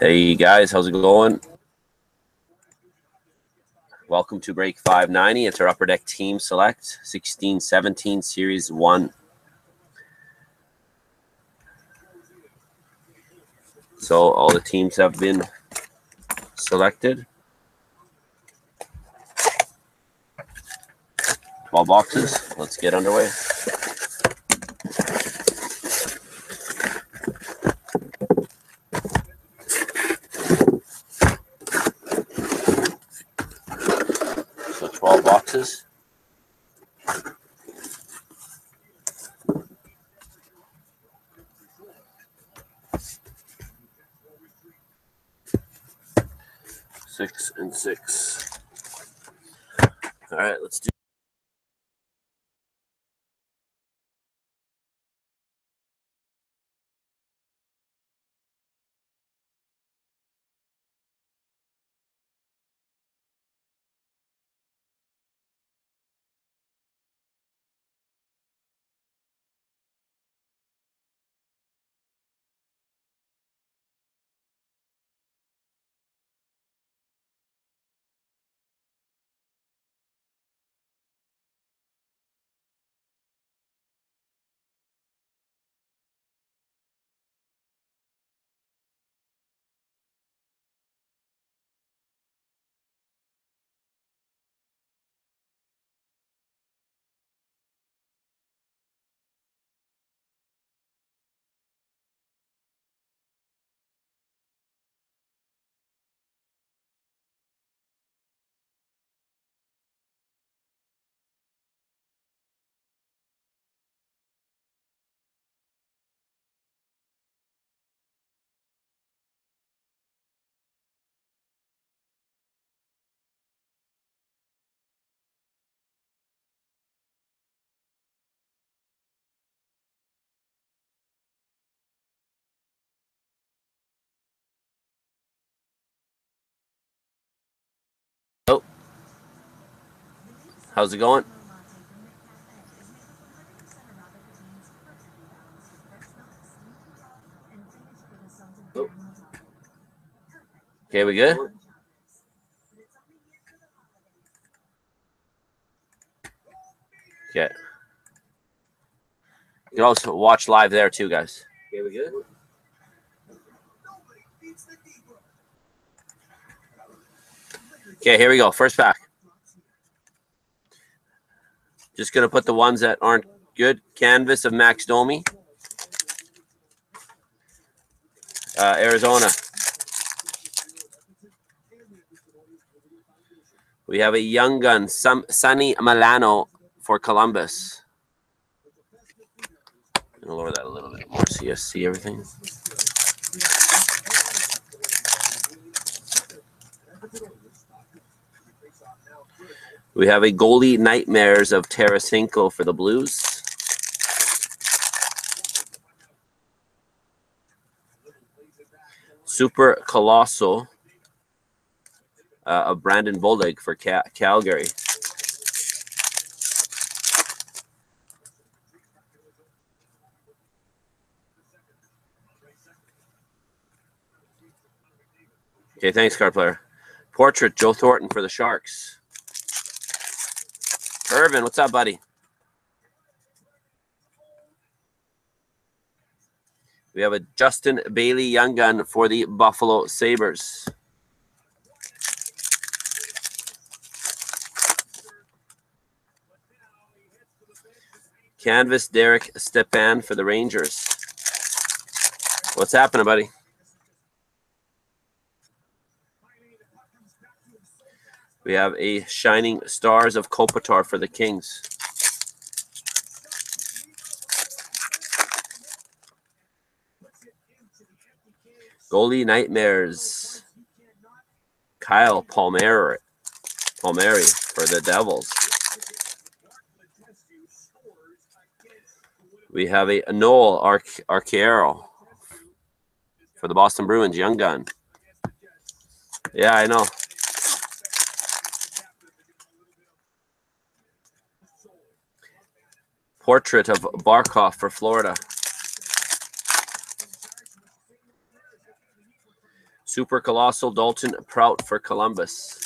Hey guys, how's it going? Welcome to break 590. It's our Upper Deck Team Select 16-17 Series 1. So all the teams have been selected. 12 boxes. Let's get underway. So 12 boxes. Six and six. All right, let's do. Oh, how's it going? Oh. Okay, we good? Okay. You can also watch live there too, guys. Okay, we good? Okay, here we go. First pack. Just going to put the ones that aren't good. Canvas of Max Domi. Arizona. We have a young gun, Sonny Milano for Columbus. I'm going to lower that a little bit more so you see everything. We have a goalie nightmares of Tarasenko for the Blues. Super Colossal of Brandon Bollig for Calgary. Okay, thanks, card player. Portrait, Joe Thornton for the Sharks. Irvin, what's up, buddy? We have a Justin Bailey young gun for the Buffalo Sabres. Canvas, Derek Stepan for the Rangers. What's happening, buddy? We have a Shining Stars of Kopitar for the Kings. Goalie Nightmares. Kyle Palmieri for the Devils. We have a Noel Arciero for the Boston Bruins, young gun. Yeah, I know. Portrait of Barkov for Florida. Super Colossal Dalton Prout for Columbus.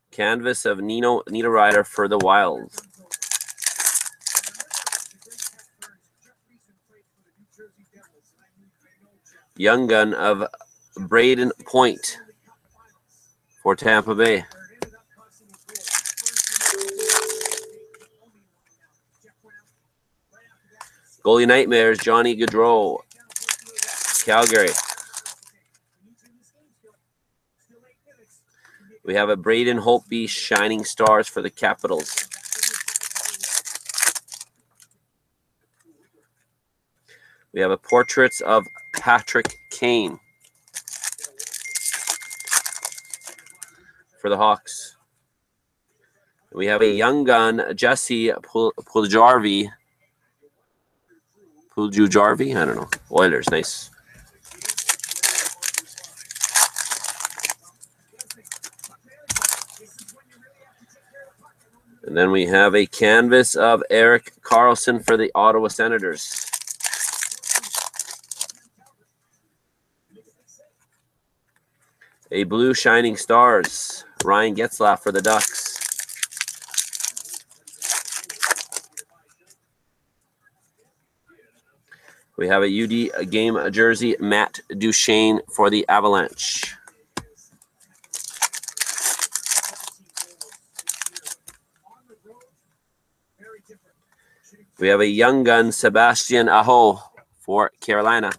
Canvas of Nino Niederreiter for the Wild. Young Gun of Braden Point for Tampa Bay. Goalie Nightmares, Johnny Gaudreau, Calgary. We have a Braden Holtby Shining Stars for the Capitals. We have a Portraits of Patrick Kane for the Hawks. We have a Young Gun, Jesse Puljujarvi. I don't know. Oilers, nice. And then we have a canvas of Erik Karlsson for the Ottawa Senators. A blue Shining Stars, Ryan Getzlaf for the Ducks. We have a UD game jersey, Matt Duchene for the Avalanche. We have a Young Gun, Sebastian Aho for Carolina.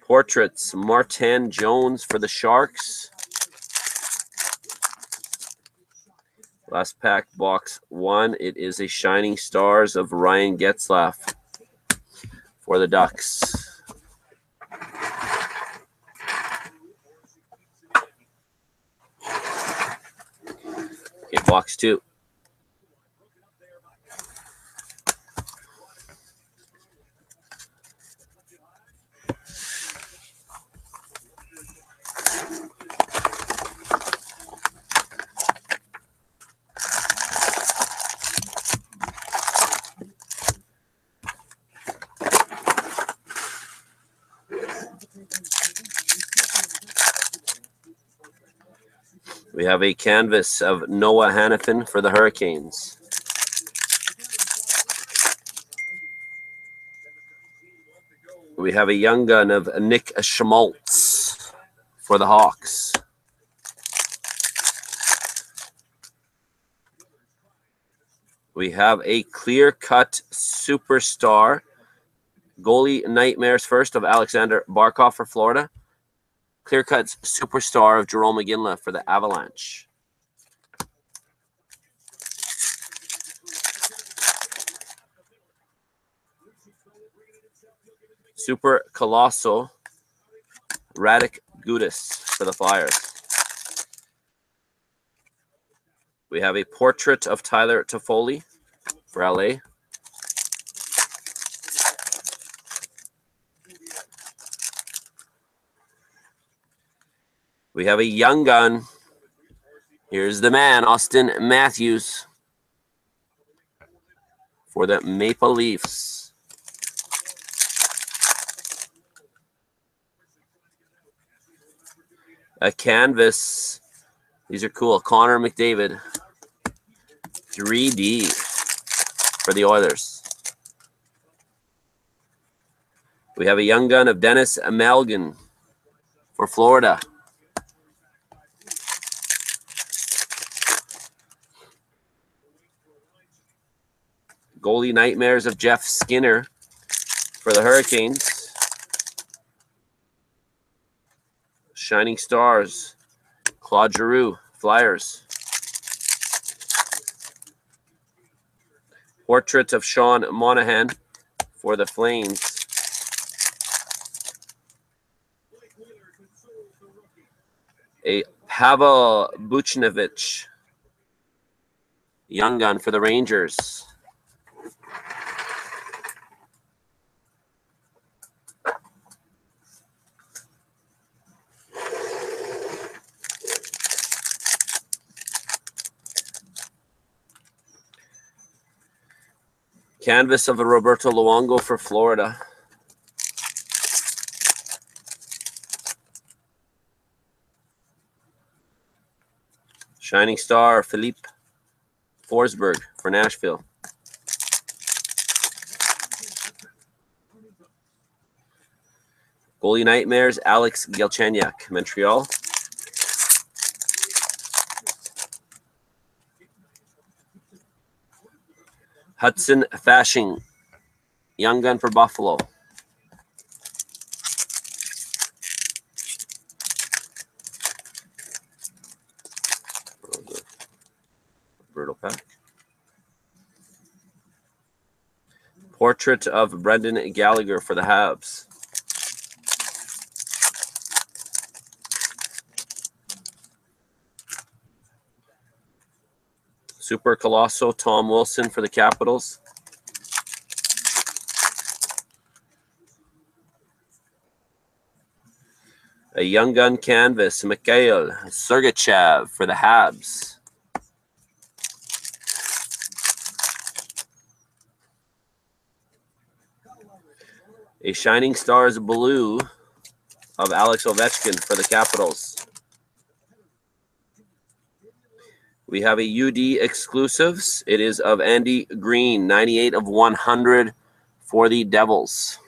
Portraits, Martin Jones for the Sharks. Last pack, box 1. It is a Shining Stars of Ryan Getzlaf for the Ducks. Okay, box 2. We have a canvas of Noah Hanifin for the Hurricanes. We have a Young Gun of Nick Schmaltz for the Hawks. We have a clear-cut superstar goalie Nightmares first of Alexander Barkov for Florida. Clear-cut superstar of Jerome McGinley for the Avalanche. Super Colossal Radek Gudis for the Flyers. We have a portrait of Tyler Toffoli for LA. We have a Young Gun. Here's the man, Austin Matthews for the Maple Leafs. A canvas. These are cool. Connor McDavid. 3D for the Oilers. We have a Young Gun of Dennis Amalgam for Florida. Goalie Nightmares of Jeff Skinner for the Hurricanes. Shining Stars, Claude Giroux, Flyers. Portrait of Sean Monahan for the Flames. A Pavel Buchnevich Young Gun for the Rangers. Canvas of a Roberto Luongo for Florida. Shining Star, Philippe Forsberg for Nashville. Goalie Nightmares, Alex Galchenyuk, Montreal. Hudson Fasching, Young Gun for Buffalo. Brutal pack. Portrait of Brendan Gallagher for the Habs. Super Colosso, Tom Wilson for the Capitals. A Young Gun canvas, Mikhail Sergachev for the Habs. A Shining Stars blue of Alex Ovechkin for the Capitals. We have a UD exclusives. It is of Andy Green, 98 of 100 for the Devils.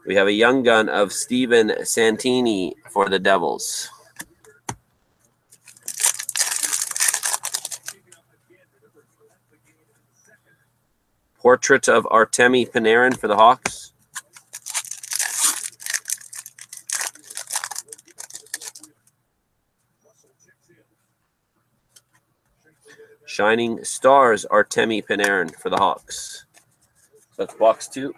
We have a Young Gun of Steven Santini for the Devils. Portrait of Artemi Panarin for the Hawks. Shining Stars, Artemi Panarin for the Hawks. So that's box 2.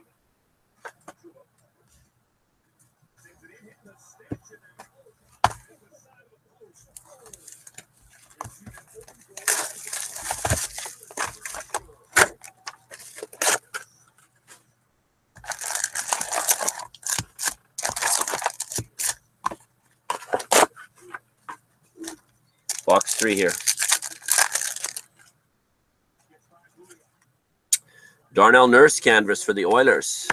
Box 3 here. Darnell Nurse canvas for the Oilers.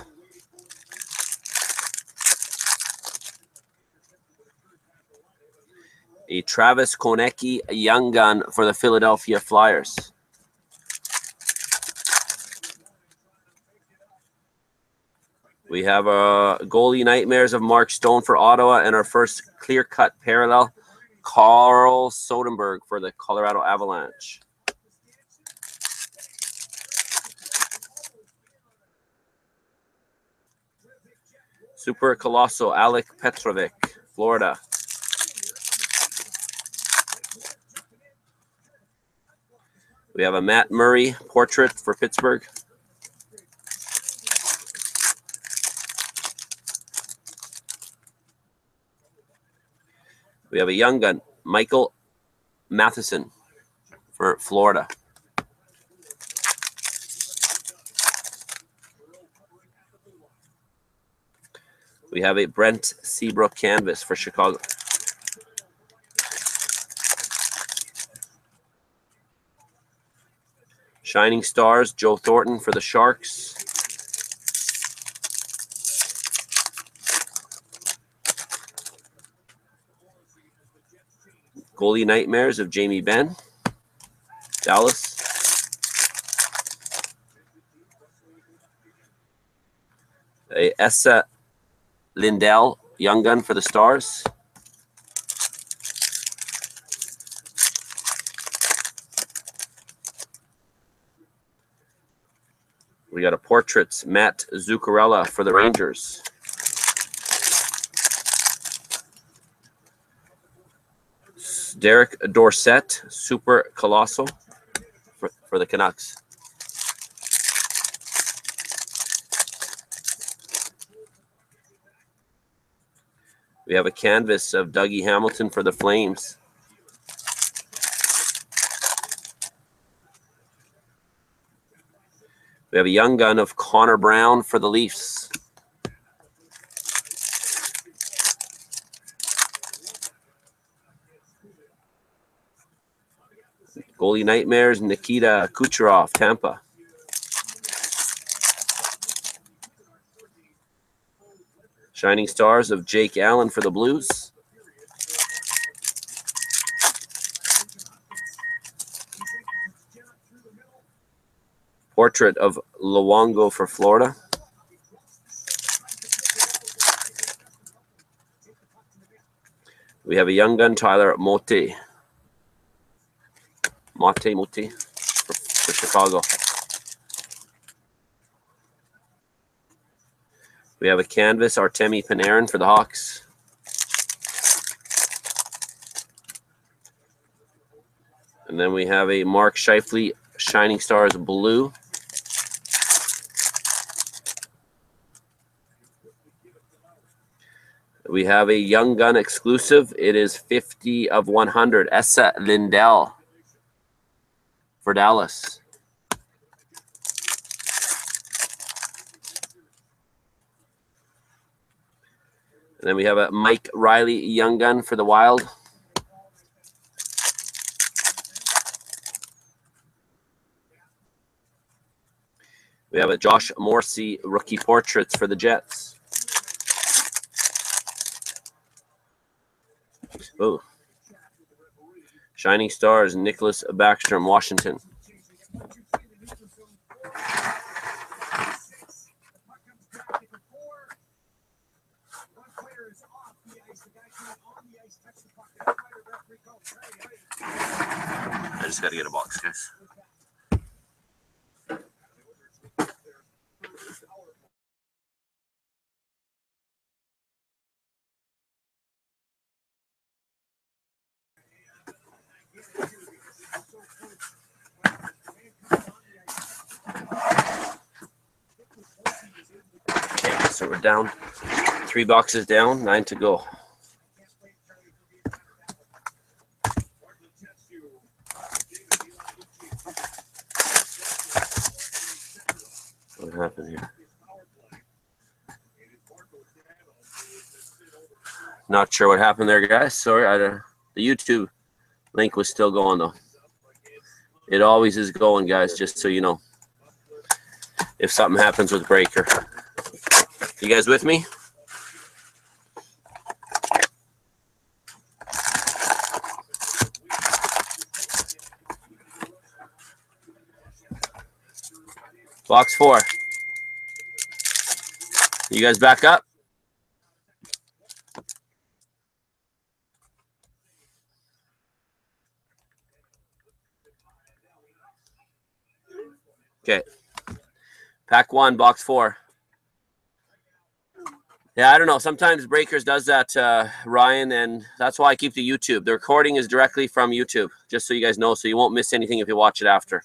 A Travis Konecny Young Gun for the Philadelphia Flyers. We have a Goalie Nightmares of Mark Stone for Ottawa, and our first clear-cut parallel, Carl Soderberg for the Colorado Avalanche. Super Colosso, Alec Petrovic, Florida. We have a Matt Murray portrait for Pittsburgh. We have a Young Gun, Michael Matheson for Florida. We have a Brent Seabrook canvas for Chicago. Shining Stars, Joe Thornton for the Sharks. Goalie Nightmares of Jamie Benn, Dallas. A Essa Lindell Young Gun for the Stars. We got a portraits, Matt Zuccarello for the Rangers. Derek Dorsett, Super Colosso for the Canucks. We have a canvas of Dougie Hamilton for the Flames. We have a Young Gun of Connor Brown for the Leafs. Goalie Nightmares, Nikita Kucherov, Tampa. Shining Stars of Jake Allen for the Blues. Portrait of Luongo for Florida. We have a young gun, Tyler Motte. Motte for Chicago. We have a canvas, Artemi Panarin for the Hawks. And then we have a Mark Scheifele, Shining Stars Blue. We have a Young Gun exclusive. It is 50 of 100. Esa Lindell for Dallas. And then we have a Mike Riley Young Gun for the Wild. We have a Josh Morrissey Rookie Portraits for the Jets. Oh. Shining Stars, Nicholas Backstrom, Washington. I just got to get a box, guys. Okay, so we're down 3 boxes down, 9 to go. What happened here? Not sure what happened there, guys. Sorry, the YouTube link was still going, though. It always is going, guys, just so you know. If something happens with Breaker. You guys with me? Box 4. You guys back up? Okay. Pack 1, box 4. Yeah, I don't know. Sometimes Breakers does that, Ryan, and that's why I keep the YouTube. The recording is directly from YouTube, just so you guys know, so you won't miss anything if you watch it after.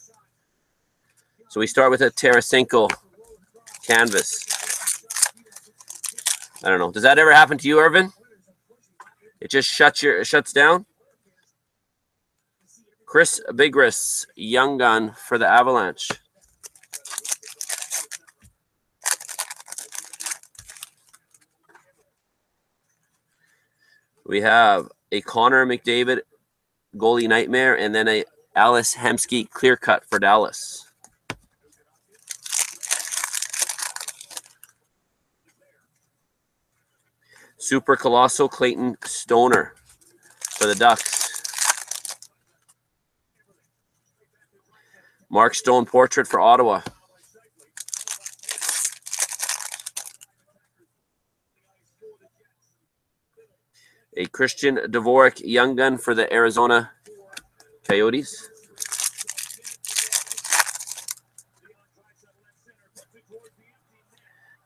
So we start with a Tarasenko canvas. I don't know. Does that ever happen to you, Irvin? It just shuts down? Chris Bigris, Young Gun for the Avalanche. We have a Connor McDavid Goalie Nightmare, and then a Alice Hemsky Clear Cut for Dallas. Super Colossal Clayton Stoner for the Ducks. Mark Stone Portrait for Ottawa. A Christian Dvorak Young Gun for the Arizona Coyotes.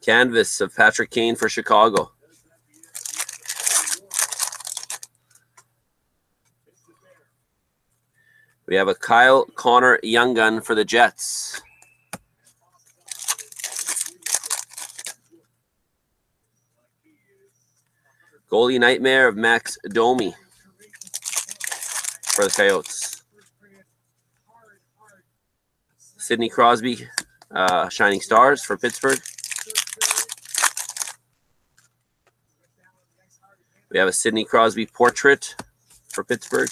Canvas of Patrick Kane for Chicago. We have a Kyle Connor Young Gun for the Jets. Goalie Nightmare of Max Domi for the Coyotes. Sidney Crosby, Shining Stars for Pittsburgh. We have a Sidney Crosby Portrait for Pittsburgh.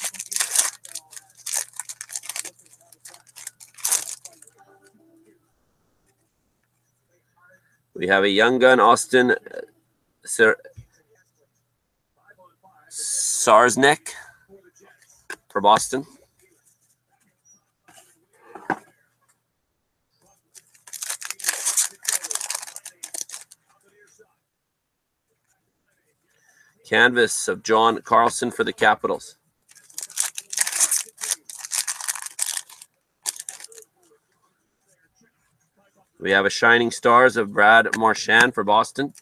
We have a young gun, Austin Sarsnick for Boston. Canvas of John Carlson for the Capitals. We have a Shining Stars of Brad Marchand for Boston.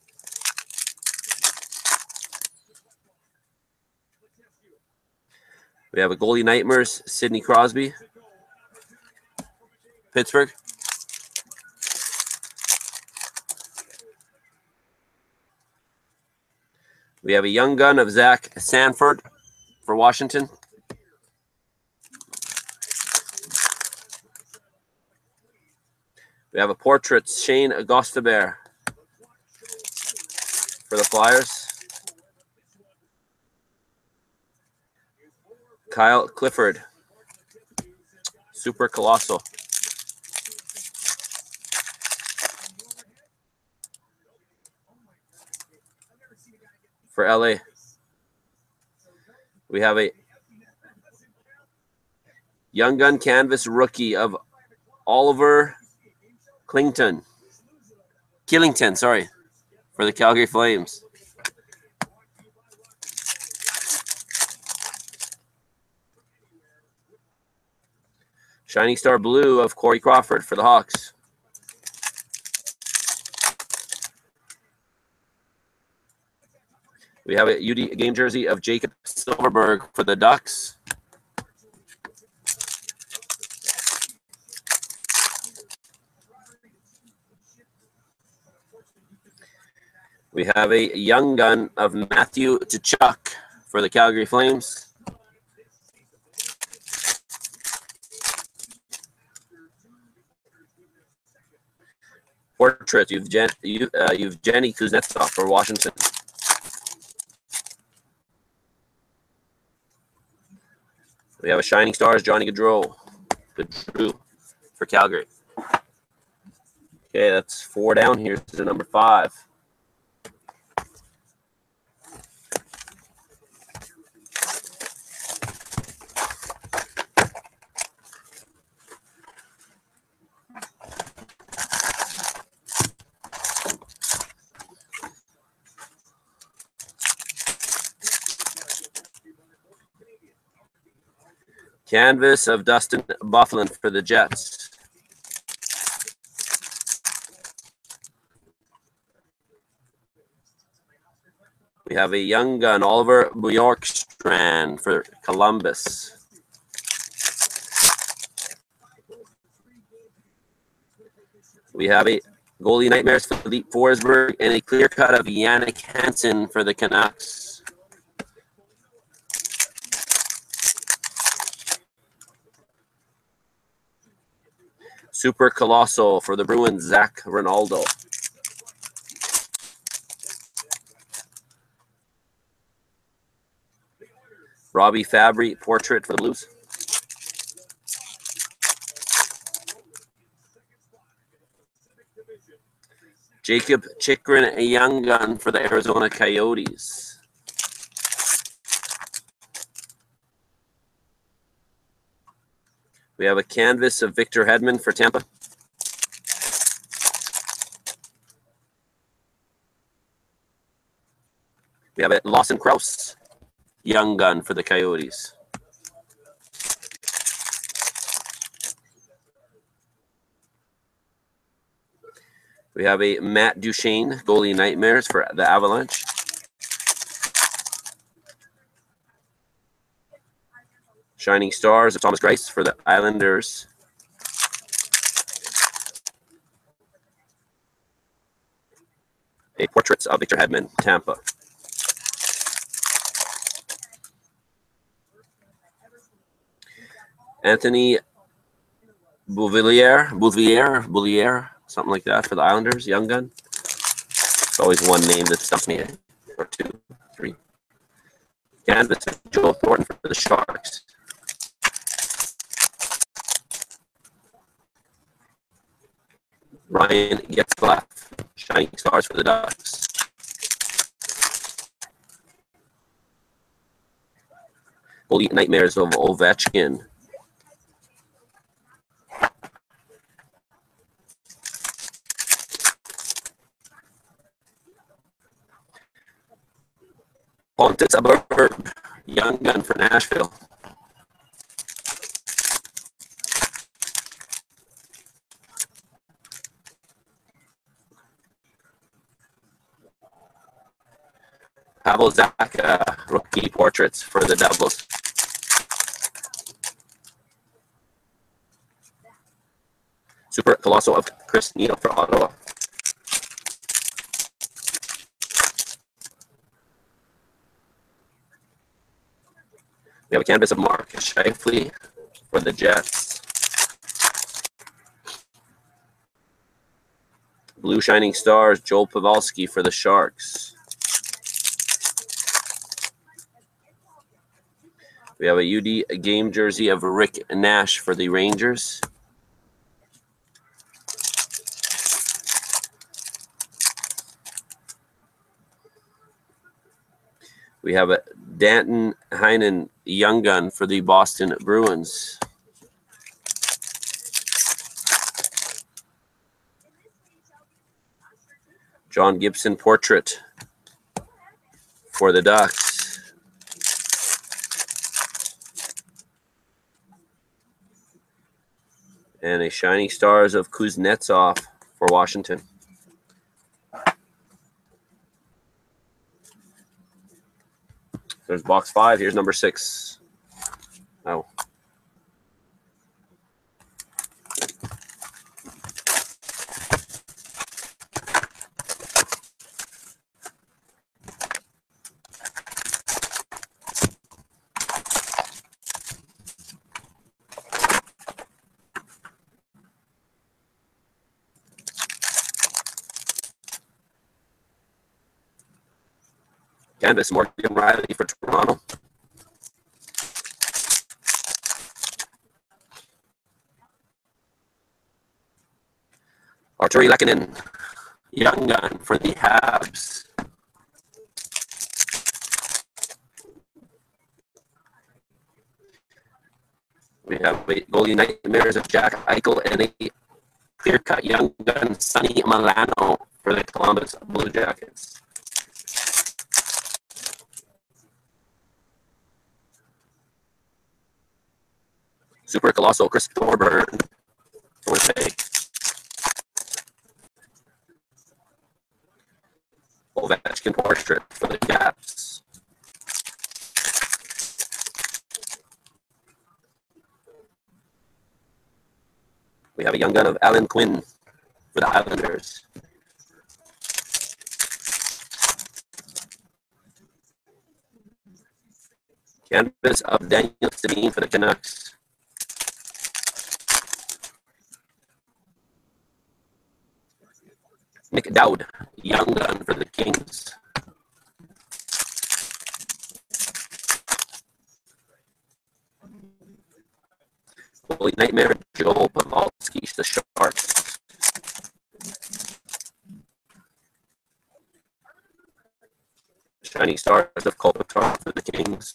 We have a Goalie Nightmares, Sidney Crosby, Pittsburgh. We have a young gun of Zach Sanford for Washington. We have a portrait, Shane Gostabert for the Flyers. Kyle Clifford, Super Colossal. For LA. We have a young gun canvas rookie of Oliver Killington, sorry, for the Calgary Flames. Shining Star Blue of Corey Crawford for the Hawks. We have a UD game jersey of Jacob Silverberg for the Ducks. We have a young gun of Matthew Tkachuk for the Calgary Flames. Portrait, Evgeny Kuznetsov for Washington. We have a Shining Stars, Johnny Gaudreau for Calgary. Okay, that's 4 down. Here's the number 5. Canvas of Dustin Byfuglien for the Jets. We have a young gun, Oliver Bjorkstrand for Columbus. We have a Goalie Nightmares for Philippe Forsberg and a clear cut of Yannick Hansen for the Canucks. Super Colossal for the Bruins, Zach Ronaldo. Robbie Fabry, portrait for the Blues. Jacob Chikrin, a young gun for the Arizona Coyotes. We have a canvas of Victor Hedman for Tampa. We have a Lawson Crouse, young gun for the Coyotes. We have a Matt Duchene, Goalie Nightmares for the Avalanche. Shining Stars of Thomas Greiss for the Islanders. A portrait of Victor Hedman, Tampa. Anthony Bouvillier, something like that for the Islanders, young gun. It's always one name that stumps me, or 2, 3. Canvas, Joel Thornton for the Sharks. Ryan Getzlaf Shining Stars for the Ducks. Goalie Nightmares of Ovechkin. Pontus Aberg, young gun for Nashville. Pavel Zacha, rookie portraits for the Devils. Super Colossal of Chris Neal for Ottawa. We have a canvas of Mark Scheifele for the Jets. Blue Shining Stars, Joel Pavelski for the Sharks. We have a UD game jersey of Rick Nash for the Rangers. We have a Danton Heinen young gun for the Boston Bruins. John Gibson portrait for the Ducks. And a Shining Stars of Kuznetsov for Washington. There's box 5. Here's number 6. Oh. Canvas, Morgan Riley for Toronto. Arturi Lehkonen, young gun for the Habs. We have goalie Nightmares of Jack Eichel and a clear-cut young gun Sonny Milano for the Columbus Blue Jackets. Super Colossal Chris Thorburn for Winnipeg. Ovechkin portrait for the Caps. We have a young gun of Alan Quinn for the Islanders. Canvas of Daniel Sedin for the Canucks. Nick Dowd, young gun for the Kings. Holy Nightmare, Joel Pavelski, the Sharks. Shining Stars of Kopitar for the Kings.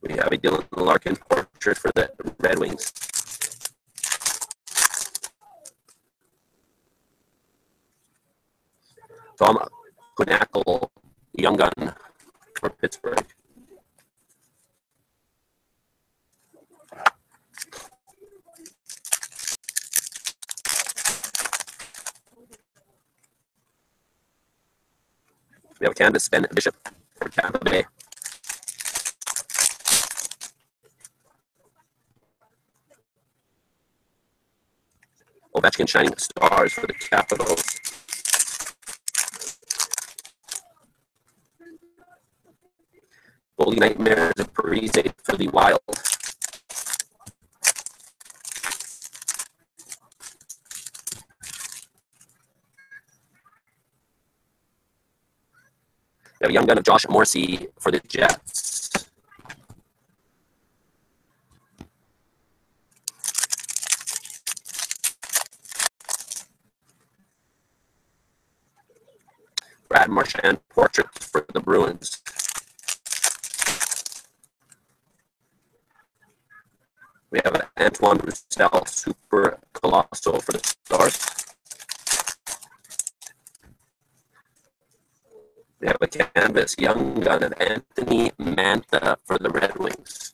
We have a Dylan Larkin portrait for the Red Wings. Tom Kunackle, young gun for Pittsburgh. We have a canvas Ben Bishop for Tampa Bay. Ovechkin Shining Stars for the Capitals. Goalie Nightmares of Parise for the Wild. We have a young gun of Josh Morrissey for the Jets. Brad Marchand portrait for the Bruins. We have an Antoine Roussel Super Colossal for the Stars. We have a canvas Young Gun of Anthony Mantha for the Red Wings.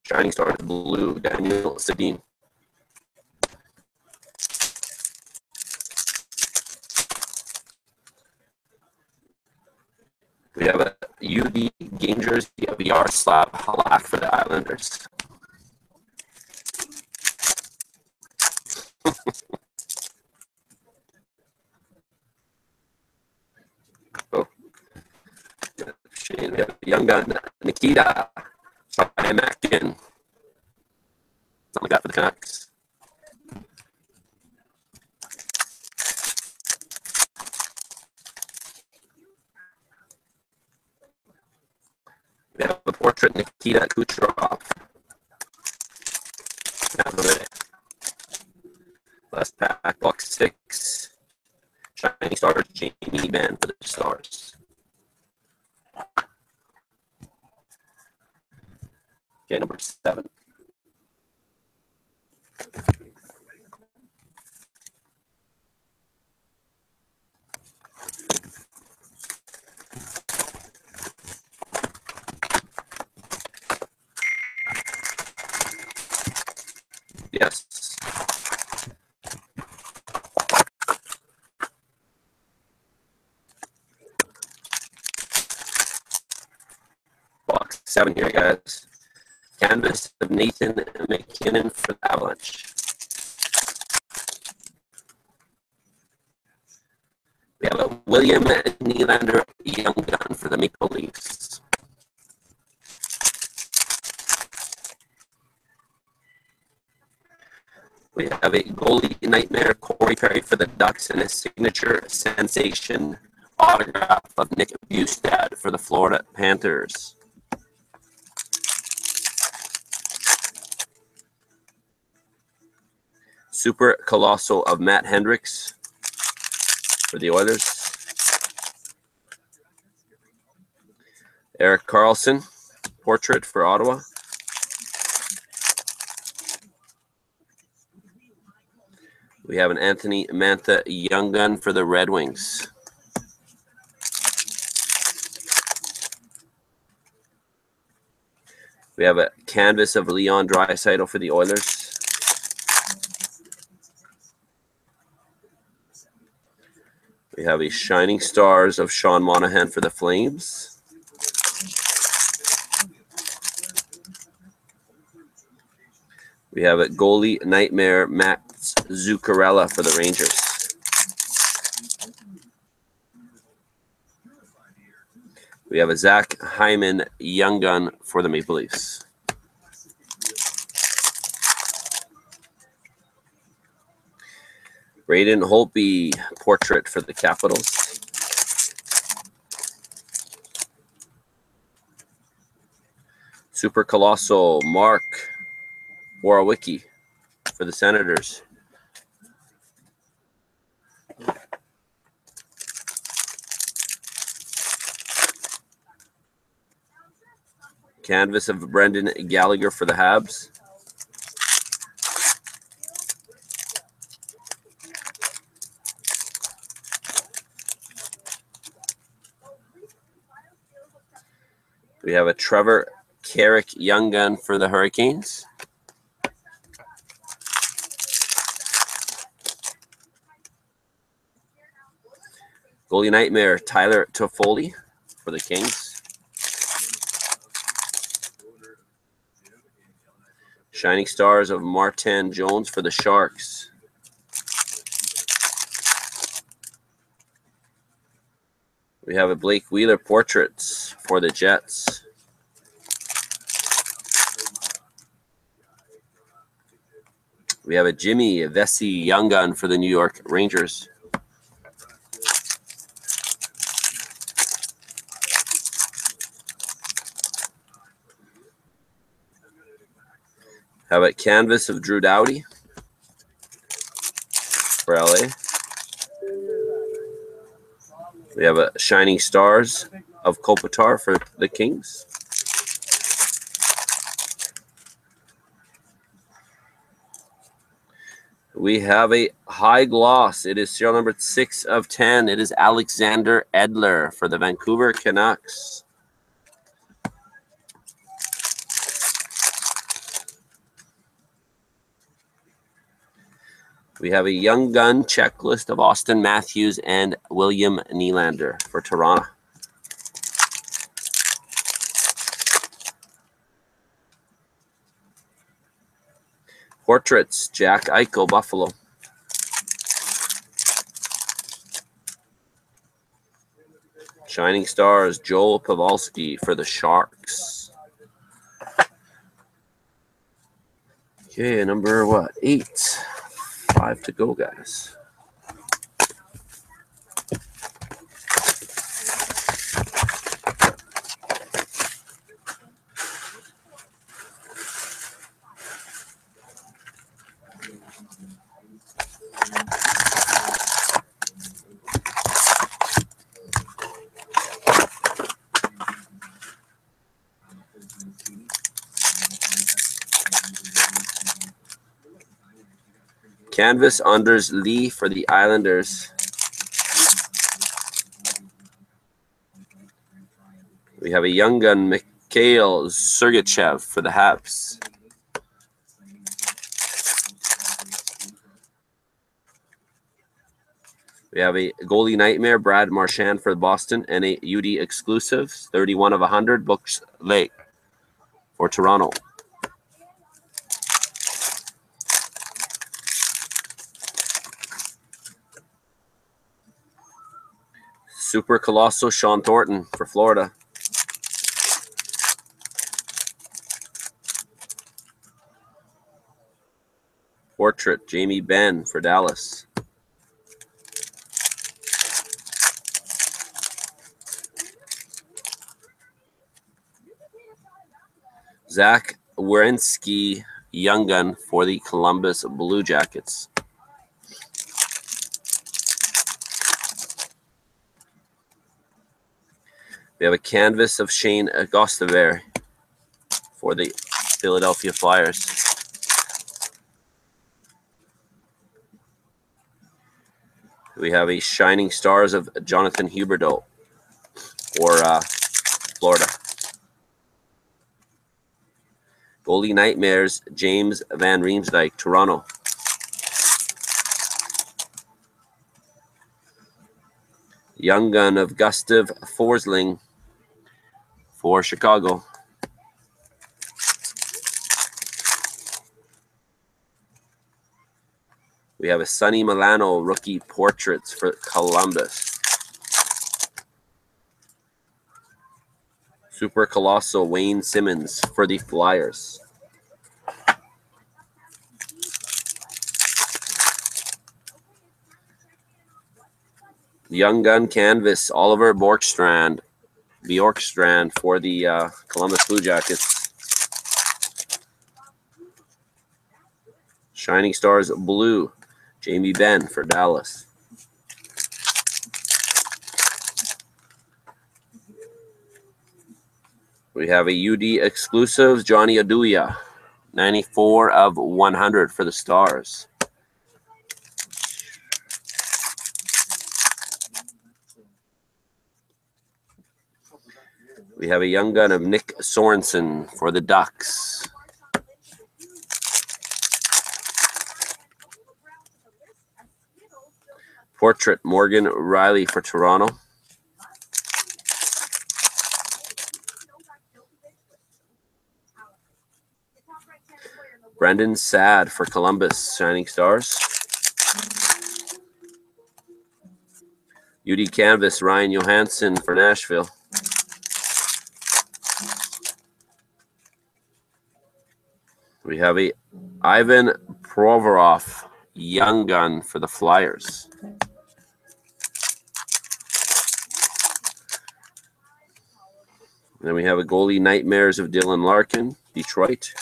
Shining Stars Blue, Daniel Sedin. We have a UD game jersey of Yaroslav Halak for the Islanders. Oh. We have Young Gun Nikita Mackin. That's all we got for the Canucks. We have a portrait Nikita Kucherov. Last pack, box 6. Shining Stars, Jamie Benn for the Stars. Okay, number 7. Yes. Box 7 here, guys. Canvas of Nathan McKinnon for the Avalanche. We have a William Nylander Young Gun for the Maple Leafs. We have a goalie nightmare Corey Perry for the Ducks and a signature sensation autograph of Nick Bustad for the Florida Panthers. Super Colossal of Matt Hendricks for the Oilers. Erik Karlsson portrait for Ottawa. We have an Anthony Mantha Young Gun for the Red Wings. We have a canvas of Leon Draisaitl for the Oilers. We have a Shining Stars of Sean Monahan for the Flames. We have a goalie nightmare Max Zuccarello for the Rangers. We have a Zach Hyman Young Gun for the Maple Leafs. Braden Holtby portrait for the Capitals. Super Colossal Mark Warwicki for the Senators. Canvas of Brendan Gallagher for the Habs. We have a Trevor Carrick Young Gun for the Hurricanes. Goalie Nightmare Tyler Toffoli for the Kings. Shining Stars of Martin Jones for the Sharks. We have a Blake Wheeler portraits for the Jets. We have a Jimmy Vesey Young Gun for the New York Rangers. Have a canvas of Drew Doughty for LA. We have a Shining Stars of Kopitar for the Kings. We have a high gloss. It is serial number 6 of 10. It is Alexander Edler for the Vancouver Canucks. We have a Young Gun checklist of Austin Matthews and William Nylander for Toronto. Portraits, Jack Eichel, Buffalo. Shining Stars, Joel Pavelski for the Sharks. Okay, number what? 8. 5 to go, guys. Canvas Anders Lee for the Islanders. We have a Young Gun Mikhail Sergachev for the Habs. We have a Goalie Nightmare, Brad Marchand for Boston, and a UD exclusive, 31 of 100, Books Lake for Toronto. Super Colossal, Sean Thornton for Florida. Portrait, Jamie Benn for Dallas. Zach Werenski, Young Gun for the Columbus Blue Jackets. We have a canvas of Shane Gostaver for the Philadelphia Flyers. We have a Shining Stars of Jonathan Huberdeau for Florida. Goalie Nightmares, James Van Riemsdyk, Toronto. Young Gun of Gustav Forsling for Chicago. We have a Sonny Milano rookie portraits for Columbus. Super Colossal Wayne Simmons for the Flyers. Young Gun canvas Oliver Bjorkstrand for the Columbus Blue Jackets. Shining Stars Blue, Jamie Benn for Dallas. We have a UD exclusives, Johnny Oduya, 94 of 100 for the Stars. We have a Young Gun of Nick Sorensen for the Ducks. Portrait, Morgan Riley for Toronto. Brendan Saad for Columbus, Shining Stars. UD Canvas, Ryan Johansson for Nashville. We have a Ivan Provorov, Young Gun for the Flyers. Then we have a Goalie Nightmares of Dylan Larkin, Detroit.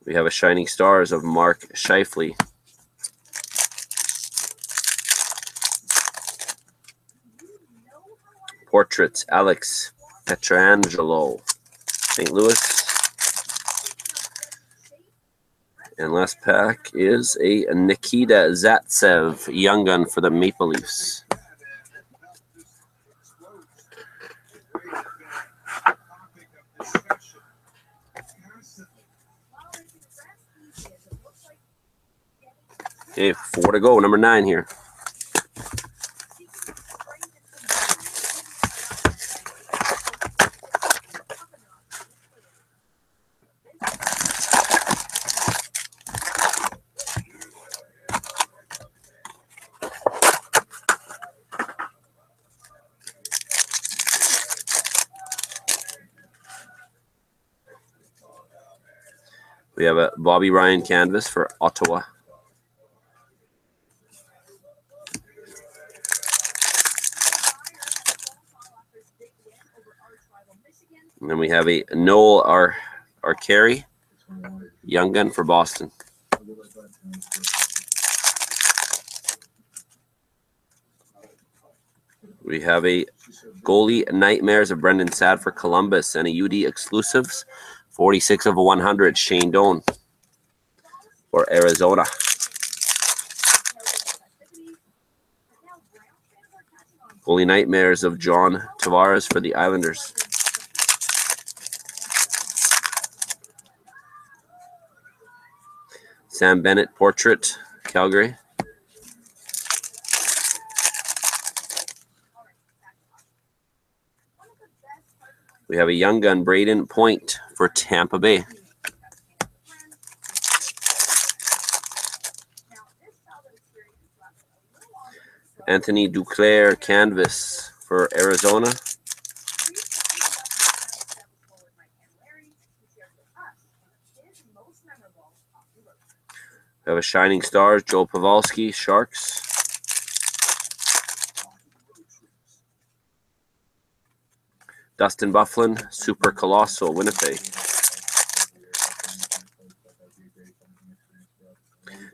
We have a Shining Stars of Mark Scheifele. Portraits, Alex Pietrangelo, St. Louis. And last pack is a Nikita Zaitsev Young Gun for the Maple Leafs. Okay, 4 to go. Number 9 here. We have a Bobby Ryan canvas for Ottawa. And then we have a Noel Arcari Young Gun for Boston. We have a Goalie Nightmares of Brendan Saad for Columbus and a UD Exclusives 46 of 100 Shane Doan for Arizona. Goalie Nightmares of John Tavares for the Islanders. Sam Bennett Portrait, Calgary. We have a Young Gun Braden Point for Tampa Bay. Anthony Duclair canvas for Arizona. We have a Shining Stars, Joe Pavelski, Sharks. Dustin Byfuglien, Super Colossal, Winnipeg.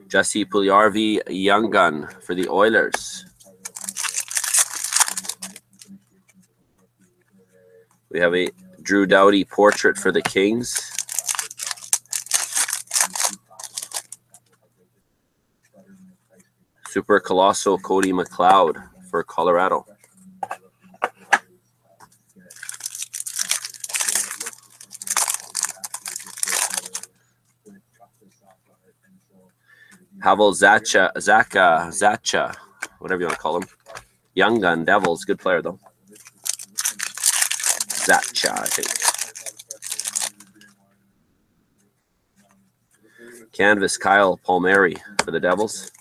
Jesse Puljujarvi, Young Gun for the Oilers. We have a Drew Doughty Portrait for the Kings. Super Colossal, Cody McLeod for Colorado. Pavel Zacha, whatever you want to call him. Young Gun, Devils, good player though. Zacha, I think. Canvas, Kyle Palmieri for the Devils.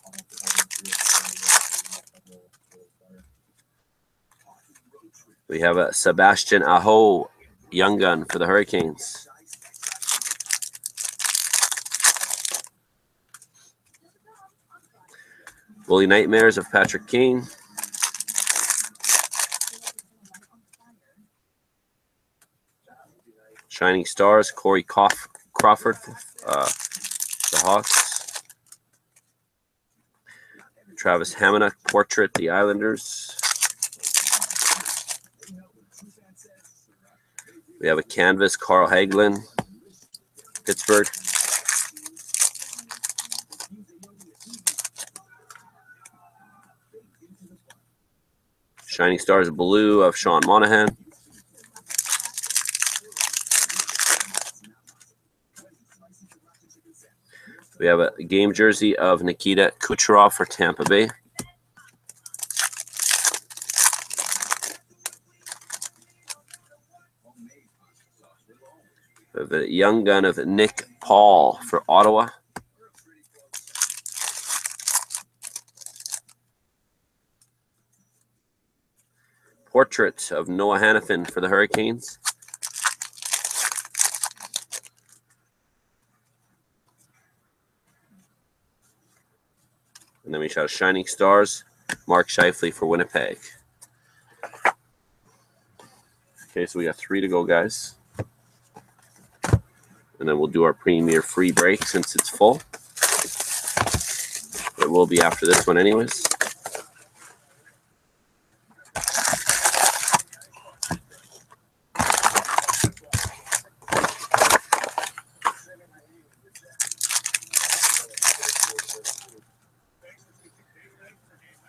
We have a Sebastian Aho Young Gun for the Hurricanes. Goalie Nightmares of Patrick Kane. Shining Stars, Corey Crawford, the Hawks. Travis Hamonic Portrait, the Islanders. We have a canvas, Carl Hagelin, Pittsburgh. Shining Stars Blue of Sean Monahan. We have a game jersey of Nikita Kucherov for Tampa Bay. We have a Young Gun of Nick Paul for Ottawa. Portrait of Noah Hanifin for the Hurricanes. And then we shot Shining Stars, Mark Scheifele for Winnipeg. Okay, so we got 3 to go, guys. And then we'll do our premier free break since it's full. It will be after this one anyways.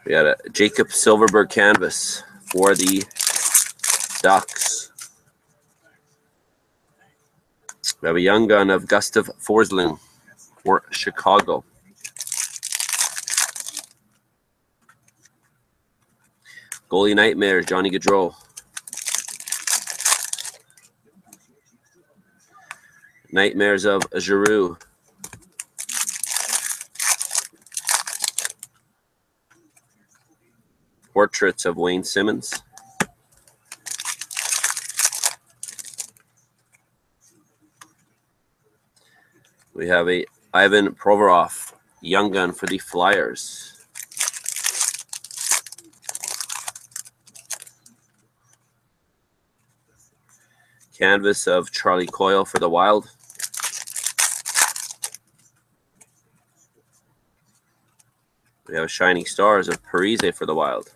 We got a Jacob Silfverberg canvas for the Ducks. We have a young gun of Gustav Forsling for Chicago. Goalie Nightmares, Johnny Gaudreau. Nightmares of Giroux. Portraits of Wayne Simmons. We have a Ivan Provorov, young gun for the Flyers. Canvas of Charlie Coyle for the Wild. We have Shining Stars of Parise for the Wild.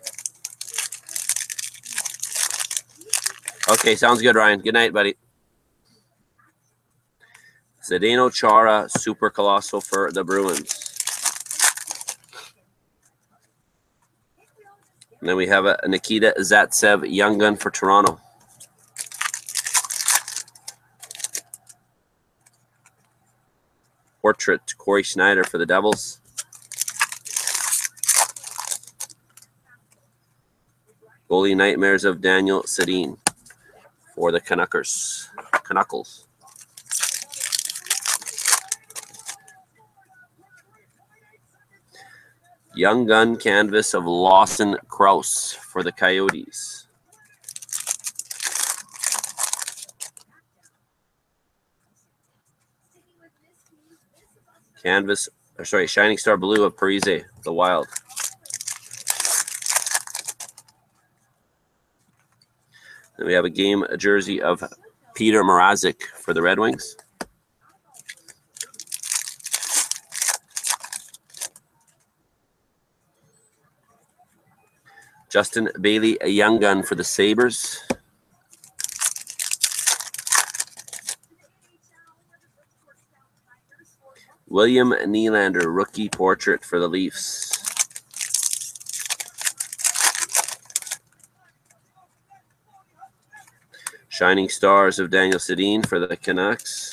Okay, sounds good, Ryan. Good night, buddy. Zdeno Chara, Super Colossal for the Bruins. And then we have a Nikita Zaitsev, young gun for Toronto. Portrait, Corey Schneider for the Devils. Goalie Nightmares of Daniel Sedin for the Canuckers. Canuckles. Young gun canvas of Lawson Krause for the Coyotes. Canvas, or sorry, Shining Star Blue of Parise, the Wild. Then we have a game jersey of Peter Mrazek for the Red Wings. Justin Bailey, a young gun for the Sabres. William Nylander, rookie portrait for the Leafs. Shining Stars of Daniel Sedin for the Canucks.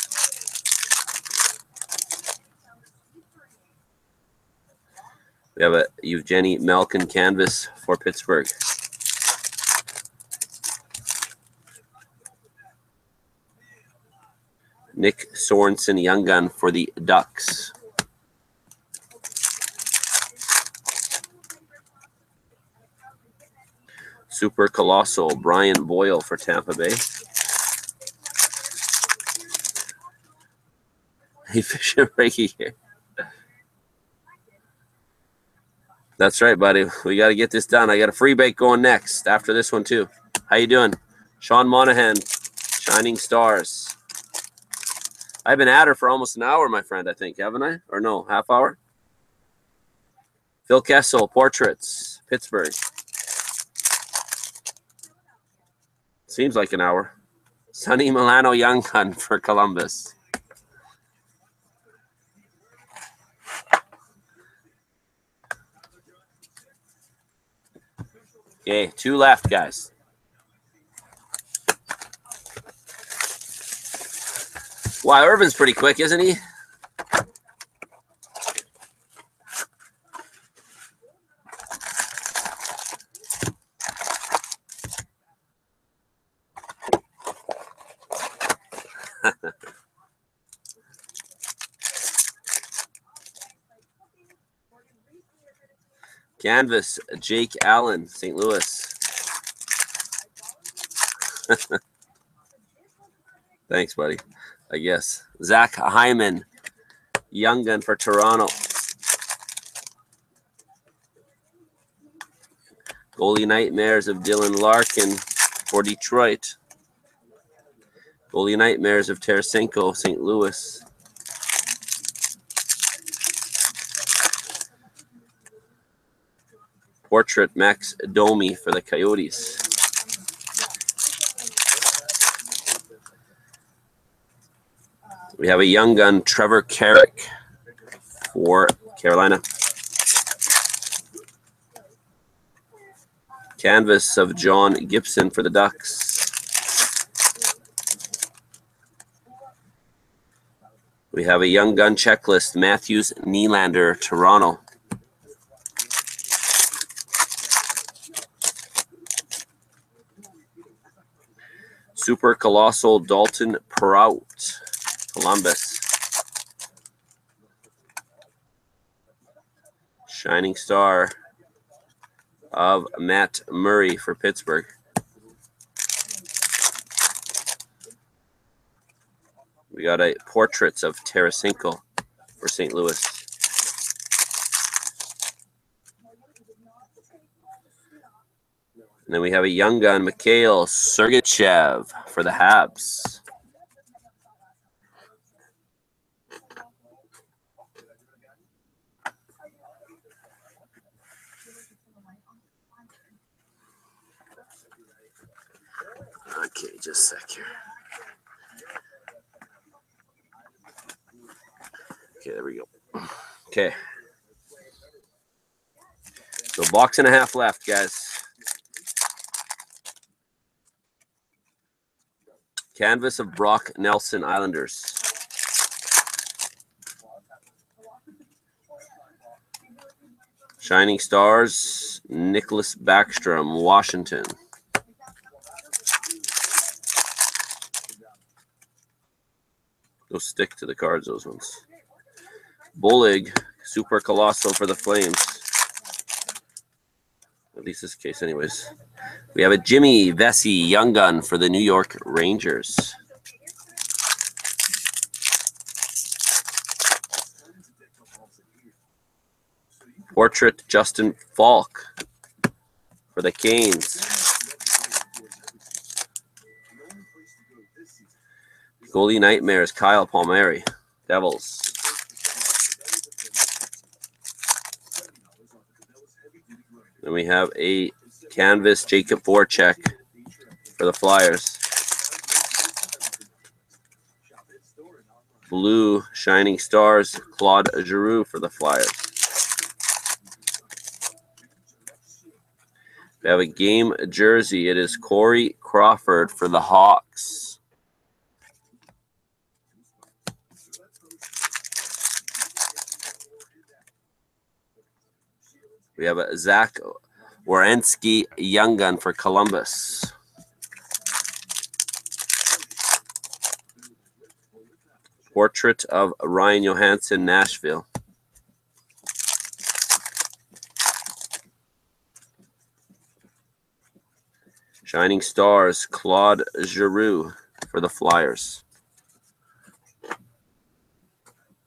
We have a Evgeny Malkin canvas for Pittsburgh. Nick Sorensen, young gun for the Ducks. Super Colossal, Brian Boyle for Tampa Bay. Hey, Fisher Reiki here. That's right, buddy. We got to get this done. I got a free bake going next after this one, too. How you doing? Sean Monahan, Shining Stars. I've been at her for almost an hour, my friend, I think, haven't I? Or no, half hour? Phil Kessel, Portraits, Pittsburgh. Seems like an hour. Sonny Milano, young gun for Columbus. Okay, 2 left, guys. Wow, Irvin's pretty quick, isn't he? Canvas, Jake Allen, St. Louis. Thanks, buddy. I guess. Zach Hyman, young gun for Toronto. Goalie Nightmares of Dylan Larkin for Detroit. Goalie Nightmares of Tarasenko, St. Louis. Portrait Max Domi for the Coyotes. We have a young gun, Trevor Carrick for Carolina. Canvas of John Gibson for the Ducks. We have a young gun checklist, Matthews Nylander, Toronto. Super Colossal Dalton Prout, Columbus. Shining Star of Matt Murray for Pittsburgh. We got a Portraits of Tarasenko for St. Louis. And then we have a young gun, Mikhail Sergachev for the Habs. Okay, just a sec here. Okay, there we go. Okay. So box and a half left, guys. Canvas of Brock Nelson, Islanders. Shining Stars, Nicholas Backstrom, Washington. Go stick to the cards, those ones. Bullig, Super Colossal for the Flames. At least this case anyways. We have a Jimmy Vesey Young Gun for the New York Rangers. Portrait Justin Falk for the Canes. Goalie Nightmares, Kyle Palmieri, Devils. Then we have a Canvas Jacob Voracek for the Flyers. Blue Shining Stars, Claude Giroux for the Flyers. We have a game jersey. It is Corey Crawford for the Hawks. We have a Zach Werenski Young Gun for Columbus. Portrait of Ryan Johansson, Nashville. Shining Stars, Claude Giroux for the Flyers.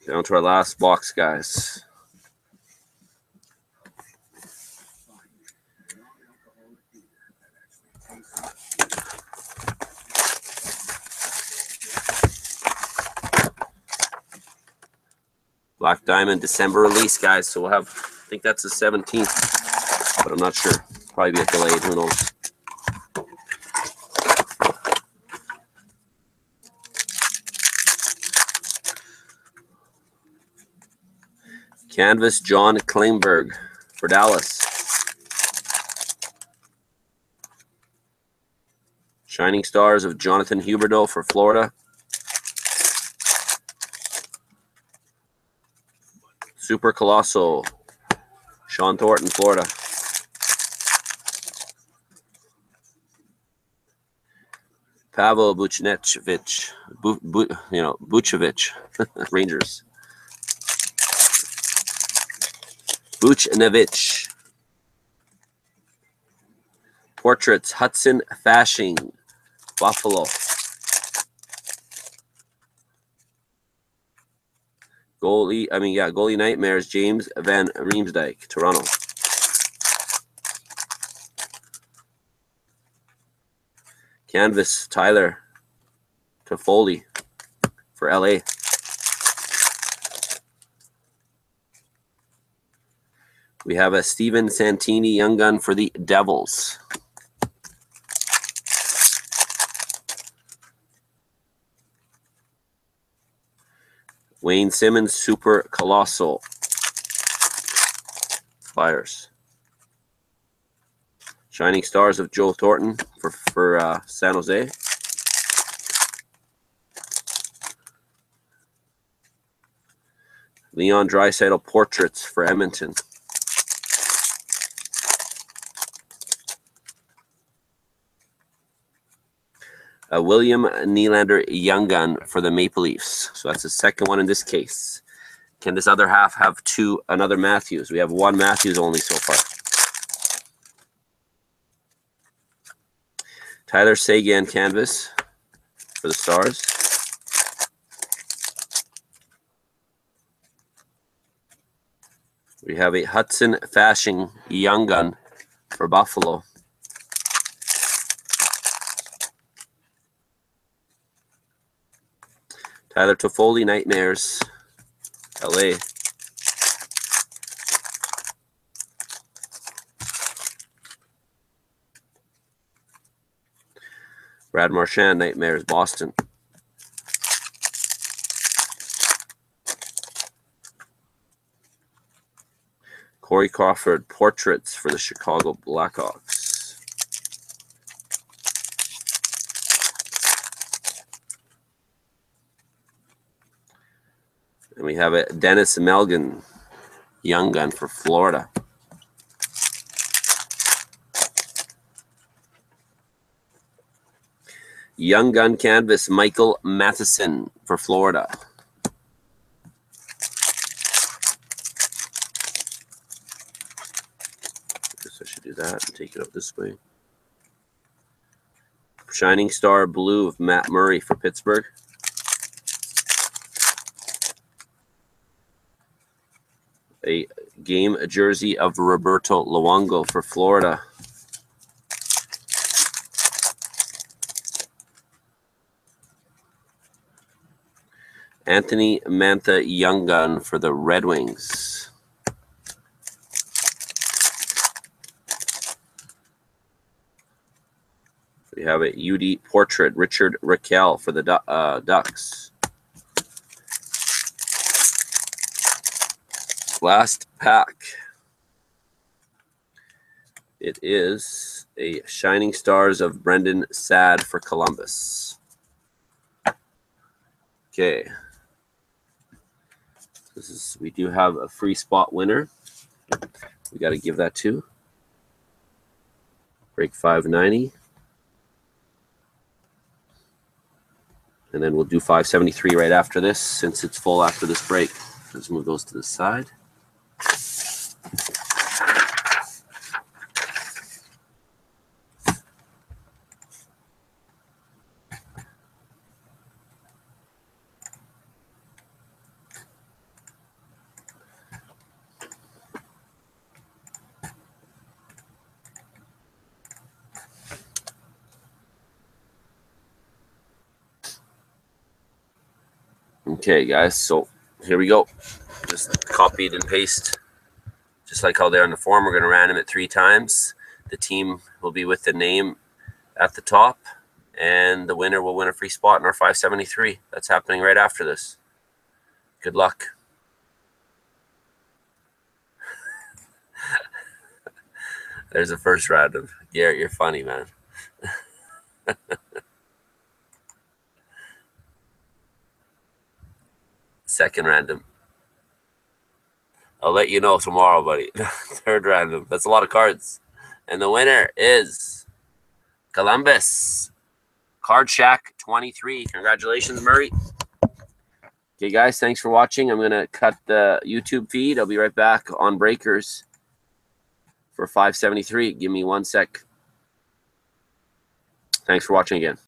Down to our last box, guys. Black Diamond December release, guys. So we'll have, I think that's the 17th, but I'm not sure. Probably be delayed, who knows. Canvas John Klingberg for Dallas. Shining Stars of Jonathan Huberdeau for Florida. Super Colossal, Sean Thornton, Florida. Pavel Buchnevich, Buchnevich, Rangers. Buchnevich. Portraits, Hudson Fasching, Buffalo. Goalie Nightmares, James Van Riemsdyk, Toronto. Canvas, Tyler Toffoli for LA. We have a Steven Santini Young Gun for the Devils. Wayne Simmons Super Colossal Flyers. Shining Stars of Joe Thornton for San Jose. Leon Draisaitl Portraits for Edmonton. William Nylander Young Gun for the Maple Leafs. So that's the second one in this case. Can this other half have another Matthews? We have one Matthews only so far. Tyler Seguin canvas for the Stars. We have a Hudson Fasching Young Gun for Buffalo. Tyler Toffoli Nightmares, LA. Brad Marchand Nightmares, Boston. Corey Crawford Portraits for the Chicago Blackhawks. And we have a Dennis Melgan Young Gun for Florida. Young Gun canvas Michael Matheson for Florida. Guess I should do that and take it up this way. Shining Star Blue of Matt Murray for Pittsburgh. A game jersey of Roberto Luongo for Florida. Anthony Mantha Young Gun for the Red Wings. We have a UD Portrait Richard Raquel for the Ducks. Last pack. It is a Shining Stars of Brendan Saad for Columbus. Okay. We do have a free spot winner. We got to give that to break 590. And then we'll do 573 right after this since it's full after this break. Let's move those to the side. Okay, guys, so here we go. Just copied and paste. Just like how they're in the form, we're going to random it 3 times. The team will be with the name at the top, and the winner will win a free spot in our 573. That's happening right after this. Good luck. There's the first random. Garrett, you're funny, man. Second random. I'll let you know tomorrow, buddy. Third random. That's a lot of cards. And the winner is Columbus. Card Shack 23. Congratulations, Murray. Okay, guys, thanks for watching. I'm going to cut the YouTube feed. I'll be right back on Breakers for 573. Give me 1 sec. Thanks for watching again.